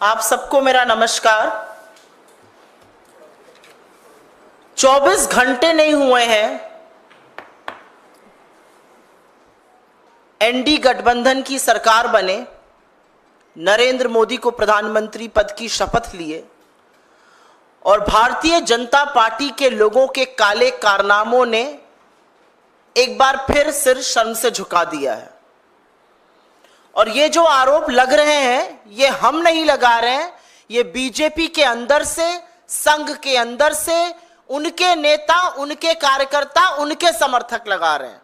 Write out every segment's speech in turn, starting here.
आप सबको मेरा नमस्कार। 24 घंटे नहीं हुए हैं एनडी गठबंधन की सरकार बने, नरेंद्र मोदी को प्रधानमंत्री पद की शपथ लिए और भारतीय जनता पार्टी के लोगों के काले कारनामों ने एक बार फिर सिर शर्म से झुका दिया है। और ये जो आरोप लग रहे हैं ये हम नहीं लगा रहे हैं, ये बीजेपी के अंदर से, संघ के अंदर से उनके नेता, उनके कार्यकर्ता, उनके समर्थक लगा रहे हैं।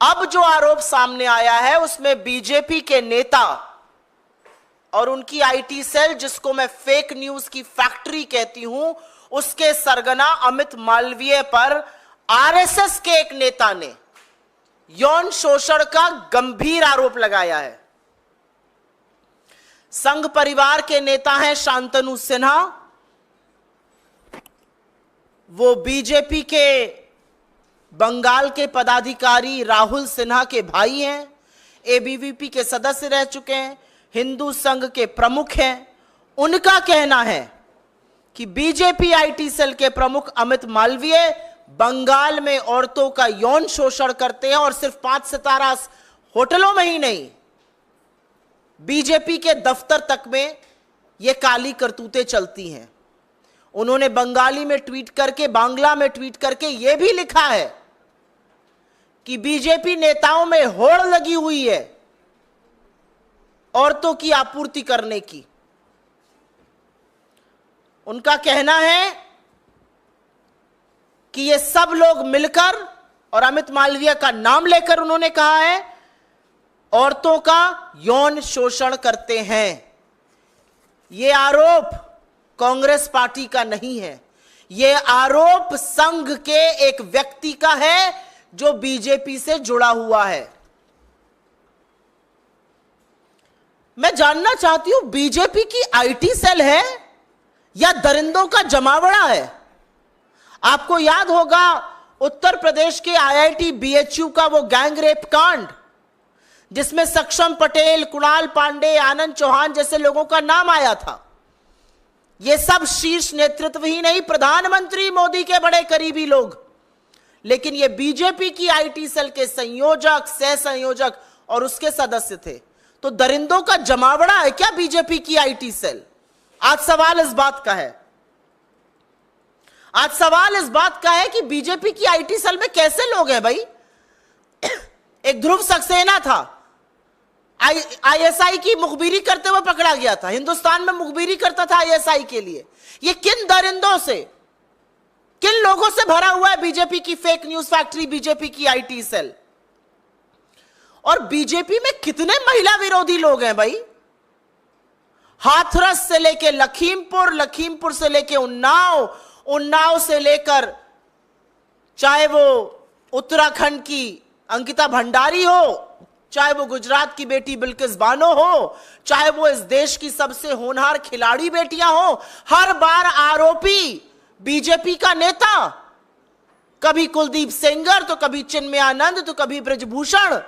अब जो आरोप सामने आया है उसमें बीजेपी के नेता और उनकी आईटी सेल, जिसको मैं फेक न्यूज की फैक्ट्री कहती हूं, उसके सरगना अमित मालवीय पर आरएसएस के एक नेता ने यौन शोषण का गंभीर आरोप लगाया है। संघ परिवार के नेता हैं शांतनु सिन्हा, वो बीजेपी के बंगाल के पदाधिकारी राहुल सिन्हा के भाई हैं, एबीवीपी के सदस्य रह चुके हैं, हिंदू संघ के प्रमुख हैं। उनका कहना है कि बीजेपी आईटी सेल के प्रमुख अमित मालवीय बंगाल में औरतों का यौन शोषण करते हैं और सिर्फ 5 सितारा होटलों में ही नहीं, बीजेपी के दफ्तर तक में यह काली करतूतें चलती हैं। उन्होंने बंगाली में ट्वीट करके, बांग्ला में ट्वीट करके यह भी लिखा है कि बीजेपी नेताओं में होड़ लगी हुई है औरतों की आपूर्ति करने की। उनका कहना है कि ये सब लोग मिलकर, और अमित मालवीय का नाम लेकर उन्होंने कहा है, औरतों का यौन शोषण करते हैं। ये आरोप कांग्रेस पार्टी का नहीं है, ये आरोप संघ के एक व्यक्ति का है जो बीजेपी से जुड़ा हुआ है। मैं जानना चाहती हूं, बीजेपी की आईटी सेल है या दरिंदों का जमावड़ा है? आपको याद होगा उत्तर प्रदेश के आईआईटी बीएचयू का वो गैंग रेप कांड, जिसमें सक्षम पटेल, कुणाल पांडे, आनंद चौहान जैसे लोगों का नाम आया था। ये सब शीर्ष नेतृत्व ही नहीं, प्रधानमंत्री मोदी के बड़े करीबी लोग, लेकिन ये बीजेपी की आईटी सेल के संयोजक, सह संयोजक और उसके सदस्य थे। तो दरिंदों का जमावड़ा है क्या बीजेपी की आईटी सेल? आज सवाल इस बात का है, आज सवाल इस बात का है कि बीजेपी की आईटी सेल में कैसे लोग हैं भाई? एक ध्रुव सक्सेना था, आईएसआई की मुखबिरी करते हुए पकड़ा गया था, हिंदुस्तान में मुखबिरी करता था आईएसआई के लिए। ये किन दरिंदों से, किन लोगों से भरा हुआ है बीजेपी की फेक न्यूज फैक्ट्री, बीजेपी की आईटी सेल? और बीजेपी में कितने महिला विरोधी लोग हैं भाई? हाथरस से लेके लखीमपुर, लखीमपुर से लेके उन्नाव, उन्नाव से लेकर चाहे वो उत्तराखंड की अंकिता भंडारी हो, चाहे वो गुजरात की बेटी बिल्किस बानो हो, चाहे वो इस देश की सबसे होनहार खिलाड़ी बेटियां हो, हर बार आरोपी बीजेपी का नेता, कभी कुलदीप सेंगर, तो कभी चिन्मय आनंद, तो कभी ब्रजभूषण,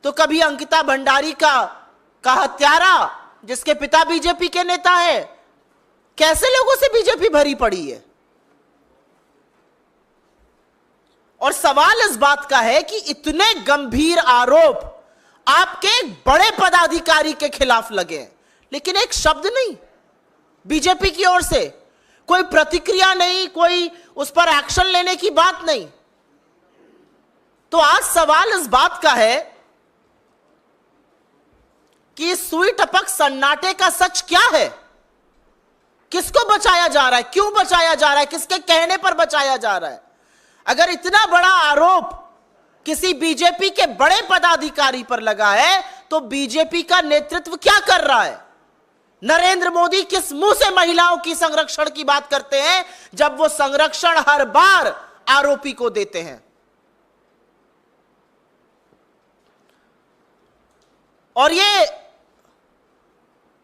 तो कभी अंकिता भंडारी का हत्यारा जिसके पिता बीजेपी के नेता है। कैसे लोगों से बीजेपी भरी पड़ी है? और सवाल इस बात का है कि इतने गंभीर आरोप आपके एक बड़े पदाधिकारी के खिलाफ लगे, लेकिन एक शब्द नहीं बीजेपी की ओर से, कोई प्रतिक्रिया नहीं, कोई उस पर एक्शन लेने की बात नहीं। तो आज सवाल इस बात का है कि सुई टपक सन्नाटे का सच क्या है? किसको बचाया जा रहा है? क्यों बचाया जा रहा है? किसके कहने पर बचाया जा रहा है? अगर इतना बड़ा आरोप किसी बीजेपी के बड़े पदाधिकारी पर लगा है तो बीजेपी का नेतृत्व क्या कर रहा है? नरेंद्र मोदी किस मुंह से महिलाओं की संरक्षण की बात करते हैं जब वो संरक्षण हर बार आरोपी को देते हैं? और ये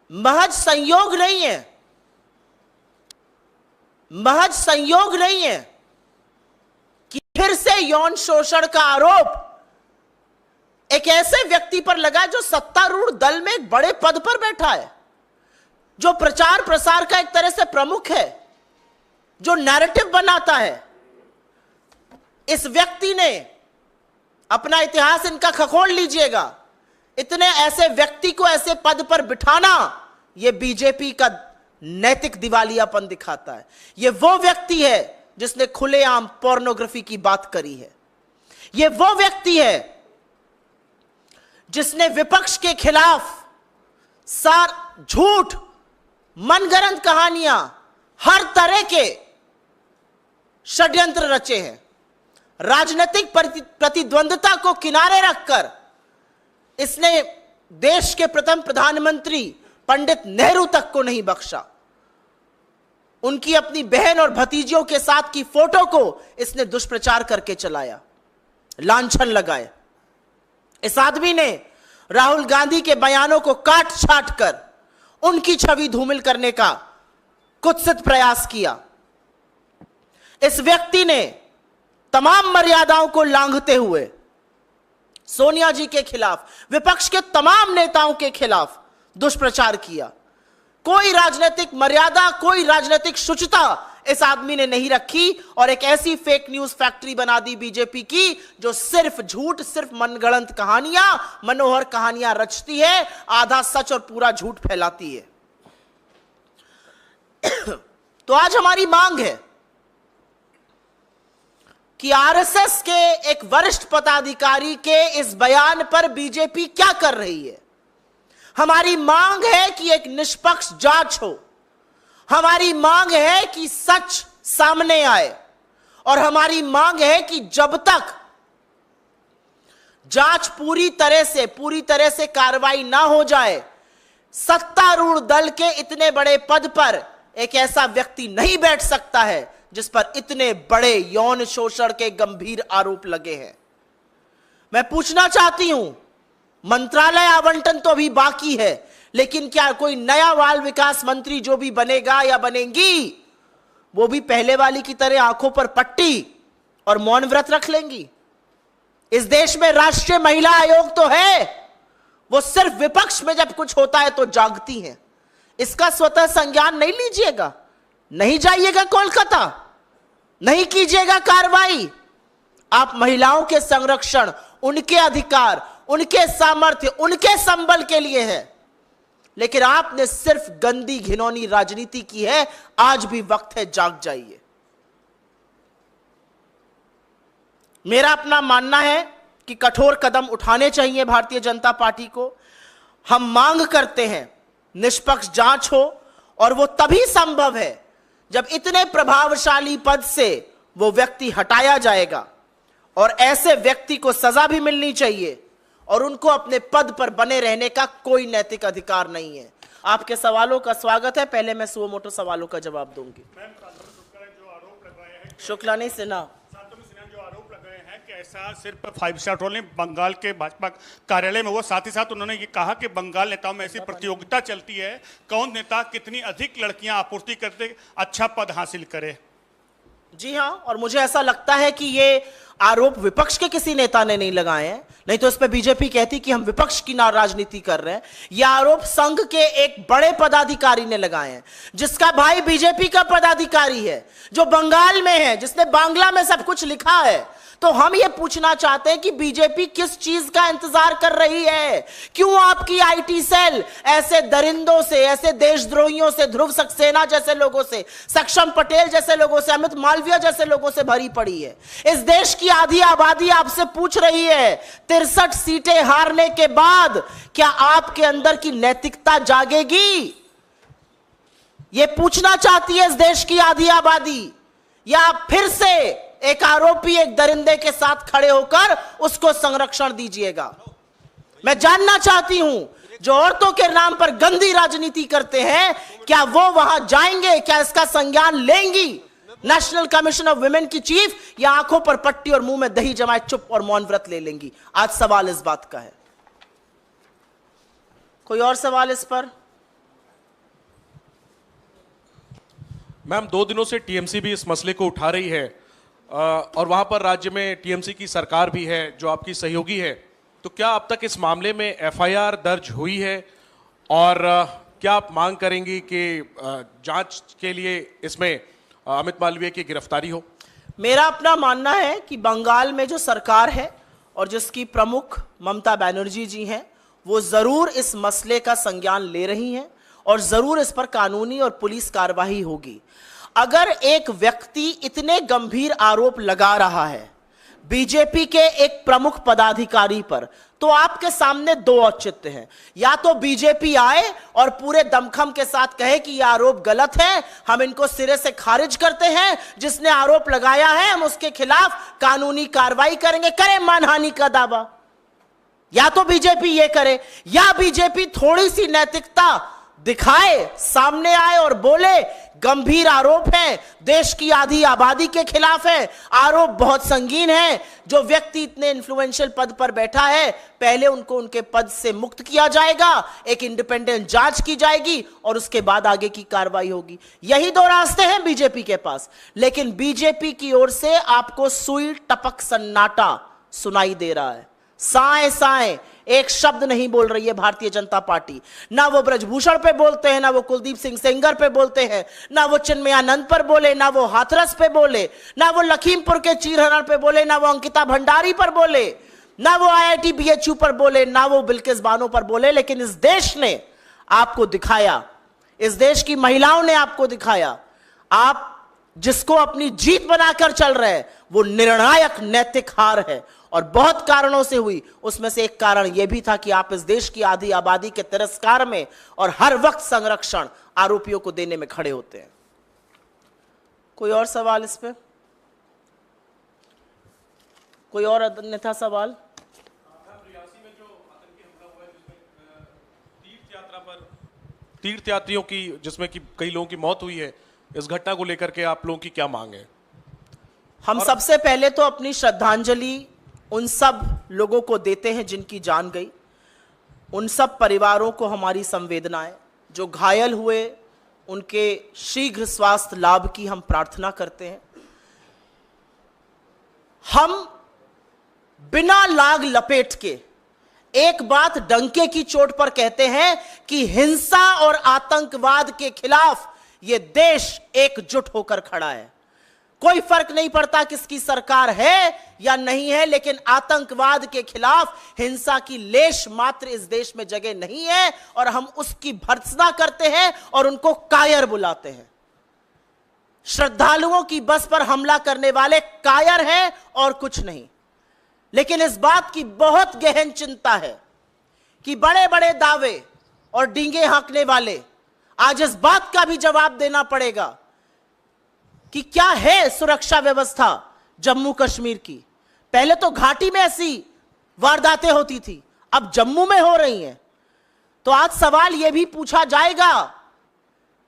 महज संयोग नहीं है, महज संयोग नहीं है कि फिर से यौन शोषण का आरोप एक ऐसे व्यक्ति पर लगा जो सत्तारूढ़ दल में एक बड़े पद पर बैठा है, जो प्रचार प्रसार का एक तरह से प्रमुख है, जो नैरेटिव बनाता है। इस व्यक्ति ने अपना इतिहास इनका खखोल लीजिएगा, इतने ऐसे व्यक्ति को ऐसे पद पर बिठाना यह बीजेपी का नैतिक दिवालियापन दिखाता है। यह वो व्यक्ति है जिसने खुलेआम पोर्नोग्राफी की बात करी है। यह वो व्यक्ति है जिसने विपक्ष के खिलाफ सार झूठ, मनगढ़ंत कहानियां, हर तरह के षड्यंत्र रचे हैं। राजनीतिक प्रतिद्वंद्विता को किनारे रखकर इसने देश के प्रथम प्रधानमंत्री पंडित नेहरू तक को नहीं बख्शा। उनकी अपनी बहन और भतीजियों के साथ की फोटो को इसने दुष्प्रचार करके चलाया, लांछन लगाए। इस आदमी ने राहुल गांधी के बयानों को काट छाट कर उनकी छवि धूमिल करने का कुत्सित प्रयास किया। इस व्यक्ति ने तमाम मर्यादाओं को लांघते हुए सोनिया जी के खिलाफ, विपक्ष के तमाम नेताओं के खिलाफ दुष्प्रचार किया। कोई राजनीतिक मर्यादा, कोई राजनीतिक शुचिता इस आदमी ने नहीं रखी और एक ऐसी फेक न्यूज फैक्ट्री बना दी बीजेपी की, जो सिर्फ झूठ, सिर्फ मनगढ़ंत कहानियां, मनोहर कहानियां रचती है, आधा सच और पूरा झूठ फैलाती है। तो आज हमारी मांग है कि आरएसएस के एक वरिष्ठ पदाधिकारी के इस बयान पर बीजेपी क्या कर रही है। हमारी मांग है कि एक निष्पक्ष जांच हो। हमारी मांग है कि सच सामने आए और हमारी मांग है कि जब तक जांच पूरी तरह से कार्रवाई ना हो जाए, सत्तारूढ़ दल के इतने बड़े पद पर एक ऐसा व्यक्ति नहीं बैठ सकता है जिस पर इतने बड़े यौन शोषण के गंभीर आरोप लगे हैं। मैं पूछना चाहती हूं, मंत्रालय आवंटन तो अभी बाकी है, लेकिन क्या कोई नया बाल विकास मंत्री जो भी बनेगा या बनेंगी, वो भी पहले वाली की तरह आंखों पर पट्टी और मौन व्रत रख लेंगी? इस देश में राष्ट्रीय महिला आयोग तो है, वो सिर्फ विपक्ष में जब कुछ होता है तो जागती हैं। इसका स्वतः संज्ञान नहीं लीजिएगा, नहीं जाइएगा कोलकाता, नहीं कीजिएगा कार्रवाई। आप महिलाओं के संरक्षण, उनके अधिकार, उनके सामर्थ्य, उनके संबल के लिए है, लेकिन आपने सिर्फ गंदी घिनौनी राजनीति की है। आज भी वक्त है, जाग जाइए। मेरा अपना मानना है कि कठोर कदम उठाने चाहिए भारतीय जनता पार्टी को। हम मांग करते हैं निष्पक्ष जांच हो, और वो तभी संभव है जब इतने प्रभावशाली पद से वो व्यक्ति हटाया जाएगा, और ऐसे व्यक्ति को सजा भी मिलनी चाहिए, और उनको अपने पद पर बने रहने का कोई नैतिक अधिकार नहीं है। आपके सवालों का स्वागत है। पहले मैं सुओ मोटो सवालों का जवाब दूंगी। शुक्ला नहीं सिन्हा जो आरोप लगाए हैं कि ऐसा सिर्फ 5 स्टार होटल ने बंगाल के भाजपा कार्यालय में हुआ, साथ ही साथ उन्होंने ये कहा कि बंगाल नेताओं में ऐसी प्रतियोगिता चलती है, कौन नेता कितनी अधिक लड़कियां आपूर्ति करते अच्छा पद हासिल करे। जी हां, और मुझे ऐसा लगता है कि ये आरोप विपक्ष के किसी नेता ने नहीं लगाए हैं, नहीं तो इस पे बीजेपी कहती कि हम विपक्ष की राजनीति कर रहे हैं। यह आरोप संघ के एक बड़े पदाधिकारी ने लगाए हैं, जिसका भाई बीजेपी का पदाधिकारी है, जो बंगाल में है, जिसने बांग्ला में सब कुछ लिखा है। तो हम ये पूछना चाहते हैं कि बीजेपी किस चीज का इंतजार कर रही है? क्यों आपकी आईटी सेल ऐसे दरिंदों से, ऐसे देशद्रोहियों से, ध्रुव सक्सेना जैसे लोगों से, सक्षम पटेल जैसे लोगों से, अमित मालविया जैसे लोगों से भरी पड़ी है? इस देश की आधी आबादी आपसे पूछ रही है, 63 सीटें हारने के बाद क्या आपके अंदर की नैतिकता जागेगी? ये पूछना चाहती है इस देश की आधी आबादी, या फिर से एक आरोपी, एक दरिंदे के साथ खड़े होकर उसको संरक्षण दीजिएगा? मैं जानना चाहती हूं, जो औरतों के नाम पर गंदी राजनीति करते हैं, क्या वो वहां जाएंगे? क्या इसका संज्ञान लेंगी नेशनल कमीशन ऑफ वुमेन की चीफ, या आंखों पर पट्टी और मुंह में दही जमाए चुप और मौन व्रत ले लेंगी? आज सवाल इस बात का है। कोई और सवाल इस पर? मैम, 2 दिनों से टीएमसी भी इस मसले को उठा रही है, और वहां पर राज्य में टीएमसी की सरकार भी है जो आपकी सहयोगी है। तो क्या अब तक इस मामले में एफआईआर दर्ज हुई है और क्या आप मांग करेंगी कि जांच के लिए इसमें अमित मालवीय की गिरफ्तारी हो? मेरा अपना मानना है कि बंगाल में जो सरकार है और जिसकी प्रमुख ममता बनर्जी जी हैं, वो जरूर इस मसले का संज्ञान ले रही हैं और जरूर इस पर कानूनी और पुलिस कार्रवाई होगी। अगर एक व्यक्ति इतने गंभीर आरोप लगा रहा है बीजेपी के एक प्रमुख पदाधिकारी पर, तो आपके सामने दो औचित्य हैं। या तो बीजेपी आए और पूरे दमखम के साथ कहे कि यह आरोप गलत है, हम इनको सिरे से खारिज करते हैं, जिसने आरोप लगाया है हम उसके खिलाफ कानूनी कार्रवाई करेंगे, करें मानहानि का दावा। या तो बीजेपी ये करे, या बीजेपी थोड़ी सी नैतिकता दिखाए, सामने आए और बोले गंभीर आरोप है, देश की आधी आबादी के खिलाफ है, आरोप बहुत संगीन है, जो व्यक्ति इतने इन्फ्लुएंशियल पद पर बैठा है पहले उनको उनके पद से मुक्त किया जाएगा, एक इंडिपेंडेंट जांच की जाएगी और उसके बाद आगे की कार्रवाई होगी। यही दो रास्ते हैं बीजेपी के पास। लेकिन बीजेपी की ओर से आपको सुई टपक सन्नाटा सुनाई दे रहा है, साए साए एक शब्द नहीं बोल रही है भारतीय जनता पार्टी। ना वो ब्रजभूषण पे बोलते हैं, ना वो कुलदीप सिंह सेंगर पे बोलते हैं, ना वो चिन्मयानंद पर बोले, ना वो हाथरस पे बोले, ना वो लखीमपुर के चीरहरण पे बोले, ना वो अंकिता भंडारी पर बोले, ना वो IIT BHU पर बोले, ना वो बिल्किस बानो पर बोले। लेकिन इस देश ने आपको दिखाया, इस देश की महिलाओं ने आपको दिखाया, आप जिसको अपनी जीत बनाकर चल रहे हैं वो निर्णायक नैतिक हार है और बहुत कारणों से हुई। उसमें से एक कारण यह भी था कि आप इस देश की आधी आबादी के तिरस्कार में और हर वक्त संरक्षण आरोपियों को देने में खड़े होते हैं। कोई और सवाल इस पे? कोई और अन्यथा सवाल? रियासी में जो आतंकी हमला हुआ है जिसमें तीर्थ यात्रियों की, जिसमें कि कई लोगों की मौत हुई है, इस घटना को लेकर के आप लोगों की क्या मांग है? हम सबसे पहले तो अपनी श्रद्धांजलि उन सब लोगों को देते हैं जिनकी जान गई, उन सब परिवारों को हमारी संवेदनाएं, जो घायल हुए उनके शीघ्र स्वास्थ्य लाभ की हम प्रार्थना करते हैं। हम बिना लाग लपेट के एक बात डंके की चोट पर कहते हैं कि हिंसा और आतंकवाद के खिलाफ यह देश एकजुट होकर खड़ा है। कोई फर्क नहीं पड़ता किसकी सरकार है या नहीं है, लेकिन आतंकवाद के खिलाफ हिंसा की लेश मात्र इस देश में जगह नहीं है और हम उसकी भर्त्सना करते हैं और उनको कायर बुलाते हैं। श्रद्धालुओं की बस पर हमला करने वाले कायर हैं और कुछ नहीं। लेकिन इस बात की बहुत गहन चिंता है कि बड़े बड़े दावे और डींगे हाँकने वाले आज इस बात का भी जवाब देना पड़ेगा कि क्या है सुरक्षा व्यवस्था जम्मू कश्मीर की। पहले तो घाटी में ऐसी वारदातें होती थी, अब जम्मू में हो रही हैं। तो आज सवाल यह भी पूछा जाएगा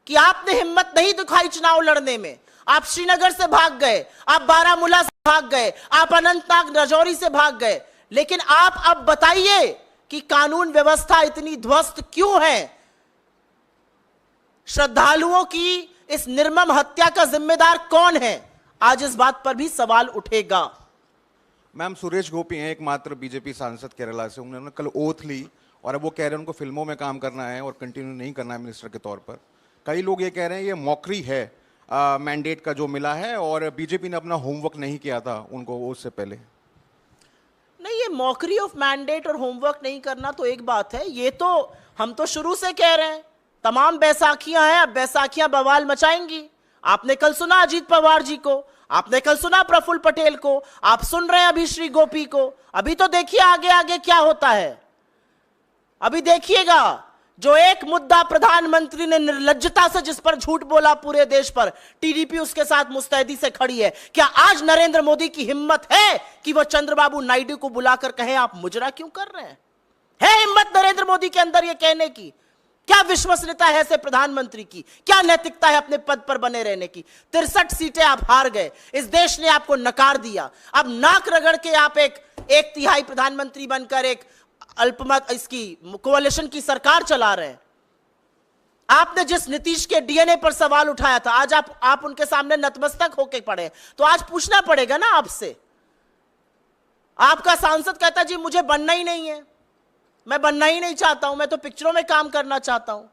कि आपने हिम्मत नहीं दिखाई चुनाव लड़ने में, आप श्रीनगर से भाग गए, आप बारामूला से भाग गए, आप अनंतनाग राजौरी से भाग गए, लेकिन आप अब बताइए कि कानून व्यवस्था इतनी ध्वस्त क्यों है? श्रद्धालुओं की इस निर्मम हत्या का जिम्मेदार कौन है? आज इस बात पर भी सवाल उठेगा। मैम, सुरेश गोपी हैं एकमात्र बीजेपी सांसद केरला से। उन्होंने कल ओथ ली और अब वो कह रहे हैं उनको फिल्मों में काम करना है और कंटिन्यू नहीं करना है मिनिस्टर के तौर पर। कई लोग ये कह रहे हैं ये मौकरी है मैंडेट का जो मिला है और बीजेपी ने अपना होमवर्क नहीं किया था उनको उससे पहले। नहीं, ये मौकरी ऑफ मैंडेट और होमवर्क नहीं करना तो एक बात है, ये तो हम तो शुरू से कह रहे हैं तमाम बैसाखियां हैं, अब बैसाखियां बवाल मचाएंगी। आपने कल सुना अजीत पवार जी को, आपने कल सुना प्रफुल्ल पटेल को, आप सुन रहे हैं अभी श्री गोपी को। अभी तो देखिए आगे आगे क्या होता है। अभी देखिएगा, जो एक मुद्दा प्रधानमंत्री ने निर्लज्जता से जिस पर झूठ बोला पूरे देश पर, टीडीपी उसके साथ मुस्तैदी से खड़ी है। क्या आज नरेंद्र मोदी की हिम्मत है कि वह चंद्रबाबू नायडू को बुलाकर कहे आप मुजरा क्यों कर रहे हैं? है हिम्मत नरेंद्र मोदी के अंदर यह कहने की? क्या विश्वसनीयता है ऐसे प्रधानमंत्री की? क्या नैतिकता है अपने पद पर बने रहने की? 63 सीटें आप हार गए, इस देश ने आपको नकार दिया। अब नाक रगड़ के आप एक तिहाई प्रधानमंत्री बनकर एक अल्पमत इसकी कोalition की सरकार चला रहे हैं। आपने जिस नीतीश के डीएनए पर सवाल उठाया था, आज आप उनके सामने नतमस्तक होके पड़े। तो आज पूछना पड़ेगा ना आपसे, आपका सांसद कहता जी मुझे बनना ही नहीं है, मैं बनना ही नहीं चाहता हूं, मैं तो पिक्चरों में काम करना चाहता हूं।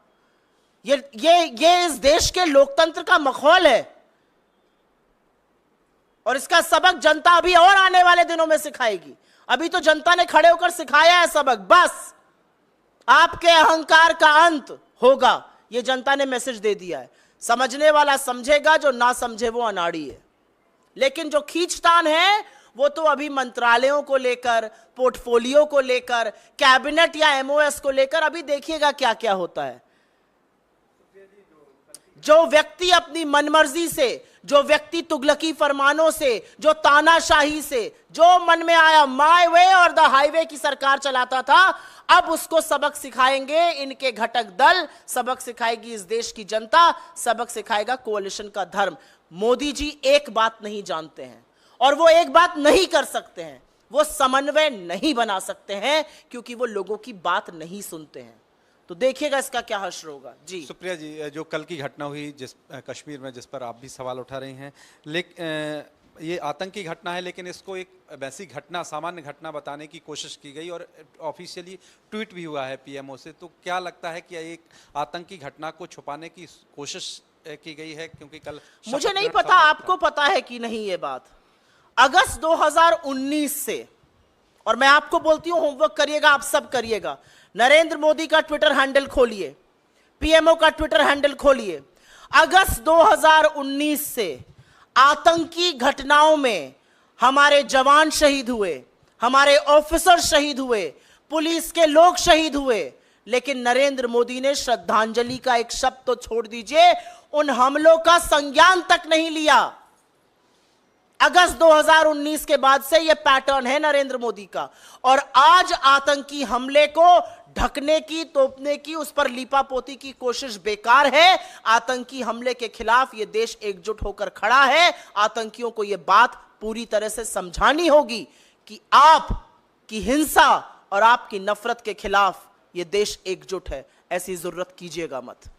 ये इस देश के लोकतंत्र का मखौल है और इसका सबक जनता अभी और आने वाले दिनों में सिखाएगी। अभी तो जनता ने खड़े होकर सिखाया है सबक, बस आपके अहंकार का अंत होगा, यह जनता ने मैसेज दे दिया है। समझने वाला समझेगा, जो ना समझे वो अनाड़ी है। लेकिन जो खींचतान है वो तो अभी मंत्रालयों को लेकर, पोर्टफोलियो को लेकर, कैबिनेट या एमओएस को लेकर अभी देखिएगा क्या क्या होता है। जो व्यक्ति अपनी मनमर्जी से, जो व्यक्ति तुगलकी फरमानों से, जो तानाशाही से, जो मन में आया माय वे और द हाईवे की सरकार चलाता था, अब उसको सबक सिखाएंगे इनके घटक दल, सबक सिखाएगी इस देश की जनता, सबक सिखाएगा कोalition का धर्म। मोदी जी एक बात नहीं जानते हैं और वो एक बात नहीं कर सकते हैं, वो समन्वय नहीं बना सकते हैं क्योंकि वो लोगों की बात नहीं सुनते हैं। तो देखिएगा इसका क्या हश्र होगा। जी सुप्रिया जी, जो कल की घटना हुई जिस कश्मीर में, जिस पर आप भी सवाल उठा रही हैं, लेकिन ये आतंकी घटना है, लेकिन इसको एक वैसी घटना, सामान्य घटना बताने की कोशिश की गई और ऑफिशियली ट्वीट भी हुआ है पीएमओ से। तो क्या लगता है कि एक आतंकी घटना को छुपाने की कोशिश की गई है? क्योंकि कल मुझे नहीं पता, आपको पता है कि नहीं ये बात। अगस्त 2019 से, और मैं आपको बोलती हूं होमवर्क करिएगा, आप सब करिएगा, नरेंद्र मोदी का ट्विटर हैंडल खोलिए, पीएमओ का ट्विटर हैंडल खोलिए। अगस्त 2019 से आतंकी घटनाओं में हमारे जवान शहीद हुए, हमारे ऑफिसर शहीद हुए, पुलिस के लोग शहीद हुए, लेकिन नरेंद्र मोदी ने श्रद्धांजलि का एक शब्द तो छोड़ दीजिए, उन हमलों का संज्ञान तक नहीं लिया। अगस्त 2019 के बाद से यह पैटर्न है नरेंद्र मोदी का, और आज आतंकी हमले को ढकने की, तोपने की, उस पर लीपापोती की कोशिश बेकार है। आतंकी हमले के खिलाफ यह देश एकजुट होकर खड़ा है। आतंकियों को यह बात पूरी तरह से समझानी होगी कि आपकी हिंसा और आपकी नफरत के खिलाफ यह देश एकजुट है। ऐसी जरूरत कीजिएगा मत।